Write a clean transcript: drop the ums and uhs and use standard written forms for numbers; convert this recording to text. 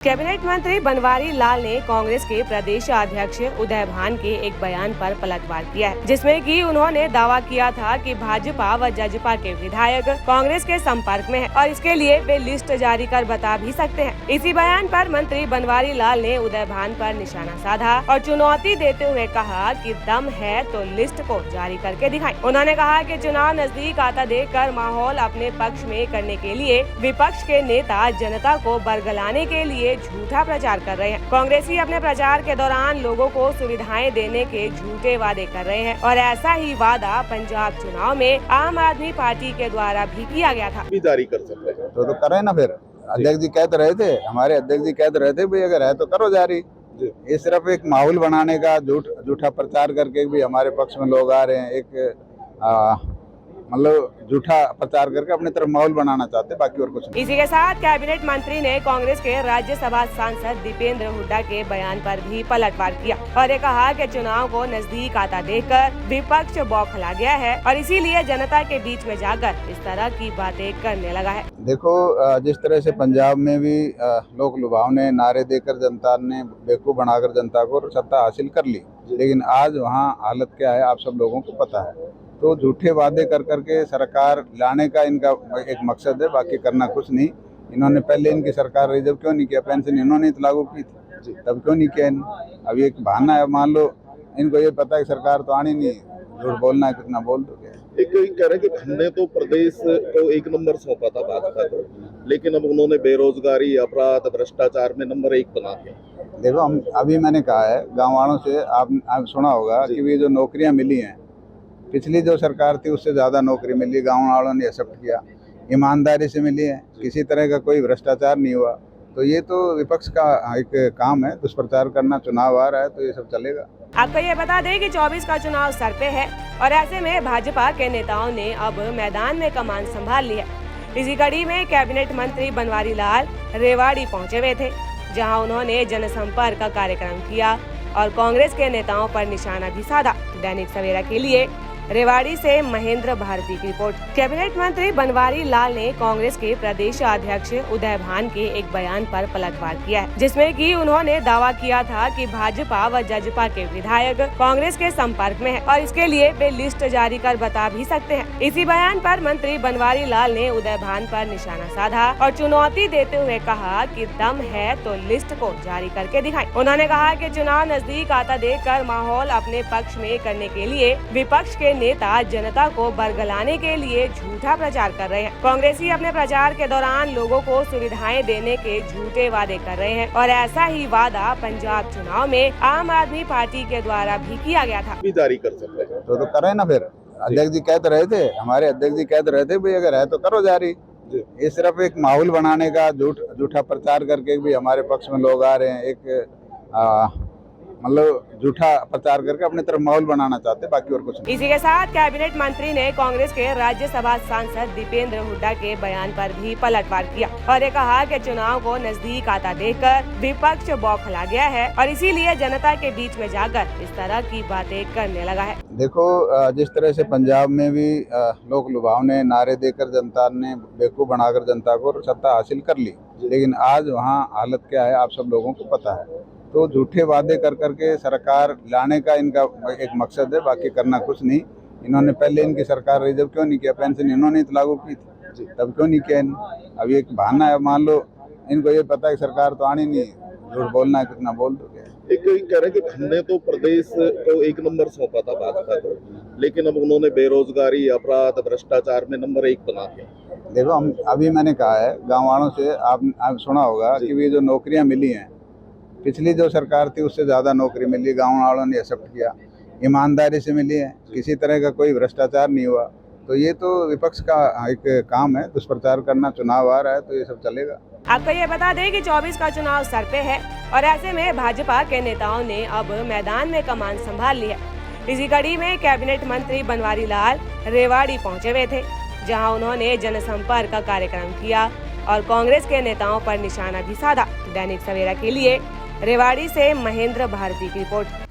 Cabinet मंत्री बनवारी लाल ने कांग्रेस के प्रदेश अध्यक्ष उदय भान के एक बयान पर पलटवार किया है, जिसमें कि उन्होंने दावा किया था कि भाजपा व जजपा के विधायक कांग्रेस के संपर्क में है और इसके लिए वे लिस्ट जारी कर बता भी सकते हैं। इसी बयान पर मंत्री बनवारी लाल ने उदय भान पर निशाना साधा और चुनौती देते हुए कहा कि दम है तो लिस्ट को जारी करके दिखाएं। उन्होंने कहा कि चुनाव नजदीक आता देखकर माहौल अपने पक्ष में करने के लिए विपक्ष के नेता जनता को बरगलाने के लिए झूठा प्रचार कर रहे हैं। कांग्रेसी अपने प्रचार के दौरान लोगों को सुविधाएं देने के झूठे वादे कर रहे हैं और ऐसा ही वादा पंजाब चुनाव में आम आदमी पार्टी के द्वारा भी किया गया था। भी जारी कर सकते हैं तो करें ना। फिर अध्यक्ष जी कहते रहे थे, हमारे अध्यक्ष जी कहते रहे थे भाई अगर है तो करो जारी। ये सिर्फ एक माहौल बनाने का झूठा प्रचार करके भी हमारे पक्ष में लोग आ रहे हैं, एक मतलब झूठा प्रचार करके अपनी तरफ माहौल बनाना चाहते, बाकी और कुछ नहीं। इसी के साथ कैबिनेट मंत्री ने कांग्रेस के राज्यसभा सांसद दीपेंद्र हुड्डा के बयान पर भी पलटवार किया और ये कहा कि चुनाव को नजदीक आता देखकर विपक्ष बौखला गया है और इसीलिए जनता के बीच में जाकर इस तरह की बातें करने लगा है। देखो, जिस तरह से पंजाब में भी लोक लुभावने नारे देकर जनता ने बेवकूफ बनाकर जनता को सत्ता हासिल कर ली, लेकिन आज वहाँ हालत क्या है आप सब लोगों को पता है। तो झूठे वादे कर करके सरकार लाने का इनका एक मकसद है, बाकी करना कुछ नहीं। इन्होंने पहले इनकी सरकार रही जब क्यों नहीं किया, पेंशन इन्होंने तो लागू की थी, तब क्यों नहीं किया इन्होंने। अब एक बहाना है, मान लो इनको ये पता है कि सरकार तो आनी नहीं, झूठ बोलना है, कितना बोल दोगे। एक कह रहे कि हमने तो प्रदेश को 1 नंबर सौंपा था भाजपा को, लेकिन अब उन्होंने बेरोजगारी, अपराध, भ्रष्टाचार में नंबर 1 बना दिया। देखो, हम अभी मैंने कहा है गाँव वालों से, आप सुना होगा कि ये जो नौकरियाँ मिली हैं, पिछली जो सरकार थी उससे ज़्यादा नौकरी मिली, गांव वालों ने एक्सेप्ट किया, ईमानदारी से मिली है, किसी तरह का कोई भ्रष्टाचार नहीं हुआ। तो ये तो विपक्ष का एक काम है, दुष्प्रचार करना। चुनाव आ रहा है तो ये सब चलेगा। आपको ये बता दें कि 24 का चुनाव सर पे है और ऐसे में भाजपा के नेताओं ने अब मैदान में कमान संभाल ली है। इसी कड़ी में कैबिनेट मंत्री बनवारी लाल रेवाड़ी पहुँचे हुए थे, जहाँ उन्होंने जनसंपर्क का कार्यक्रम किया और कांग्रेस के नेताओं पर निशाना भी साधा। दैनिक सवेरा के लिए रेवाड़ी से महेंद्र भारती की रिपोर्ट। कैबिनेट मंत्री बनवारी लाल ने कांग्रेस के प्रदेश अध्यक्ष उदय भान के एक बयान पर पलटवार किया है, जिसमें कि उन्होंने दावा किया था कि भाजपा व जजपा के विधायक कांग्रेस के संपर्क में है और इसके लिए वे लिस्ट जारी कर बता भी सकते हैं। इसी बयान पर मंत्री बनवारी लाल ने उदय भान पर निशाना साधा और चुनौती देते हुए कहा कि दम है तो लिस्ट को जारी करके दिखाएं। उन्होंने कहा कि चुनाव नजदीक आता देखकर माहौल अपने पक्ष में करने के लिए विपक्ष के नेता जनता को बरगलाने के लिए झूठा प्रचार कर रहे हैं। कांग्रेसी अपने प्रचार के दौरान लोगों को सुविधाएं देने के झूठे वादे कर रहे हैं और ऐसा ही वादा पंजाब चुनाव में आम आदमी पार्टी के द्वारा भी किया गया था। भी जारी कर सकते हैं तो करें ना। फिर अध्यक्ष जी कहते रहे थे, हमारे अध्यक्ष जी कहते रहे थे भाई अगर है तो करो जारी। ये सिर्फ एक माहौल बनाने का झूठा प्रचार करके भी हमारे पक्ष में लोग आ रहे हैं, एक मतलब झूठा प्रचार करके अपनी तरफ माहौल बनाना चाहते, बाकी और कुछ नहीं। इसी के साथ कैबिनेट मंत्री ने कांग्रेस के राज्यसभा सांसद दीपेंद्र हुड्डा के बयान पर भी पलटवार किया और ये कहा कि चुनाव को नजदीक आता देखकर विपक्ष बौखला गया है और इसीलिए जनता के बीच में जाकर इस तरह की बातें करने लगा है। देखो, जिस तरह से पंजाब में भी लोक लुभावने नारे देकर जनता ने बेवकूफ बनाकर जनता को सत्ता हासिल कर ली, लेकिन आज वहाँ हालत क्या है आप सब लोगों को पता है। तो झूठे वादे कर करके सरकार लाने का इनका एक मकसद है, बाकी करना कुछ नहीं। इन्होंने पहले इनकी सरकार रही जब क्यों नहीं किया, पेंशन इन्होंने तो लागू की थी, तब क्यों नहीं किया इन्होंने। अब एक बहाना है, मान लो इनको ये पता है कि सरकार तो आनी नहीं, झूठ बोलना है, कितना बोल दोगे। एक कह रहे कि हमने तो प्रदेश को 1 नंबर सौंपा था भाजपा को, लेकिन अब उन्होंने बेरोजगारी, अपराध, भ्रष्टाचार में नंबर 1 बना दिया। देखो, हम अभी मैंने कहा है गाँव वालों से, आप सुना होगा कि ये जो नौकरियाँ मिली हैं, पिछली जो सरकार थी उससे ज़्यादा नौकरी मिली, गांव वालों ने एक्सेप्ट किया, ईमानदारी से मिली है, किसी तरह का कोई भ्रष्टाचार नहीं हुआ। तो ये तो विपक्ष का एक काम है, दुष्प्रचार करना। चुनाव आ रहा है तो ये सब चलेगा। आपको ये बता दें कि 24 का चुनाव सर पे है और ऐसे में भाजपा के नेताओं ने अब मैदान में कमान संभाल ली है। इसी कड़ी में कैबिनेट मंत्री बनवारी लाल रेवाड़ी पहुँचे हुए थे, जहाँ उन्होंने जनसंपर्क का कार्यक्रम किया और कांग्रेस के नेताओं पर निशाना भी साधा। दैनिक सवेरा के लिए रेवाड़ी से महेंद्र भारती की रिपोर्ट।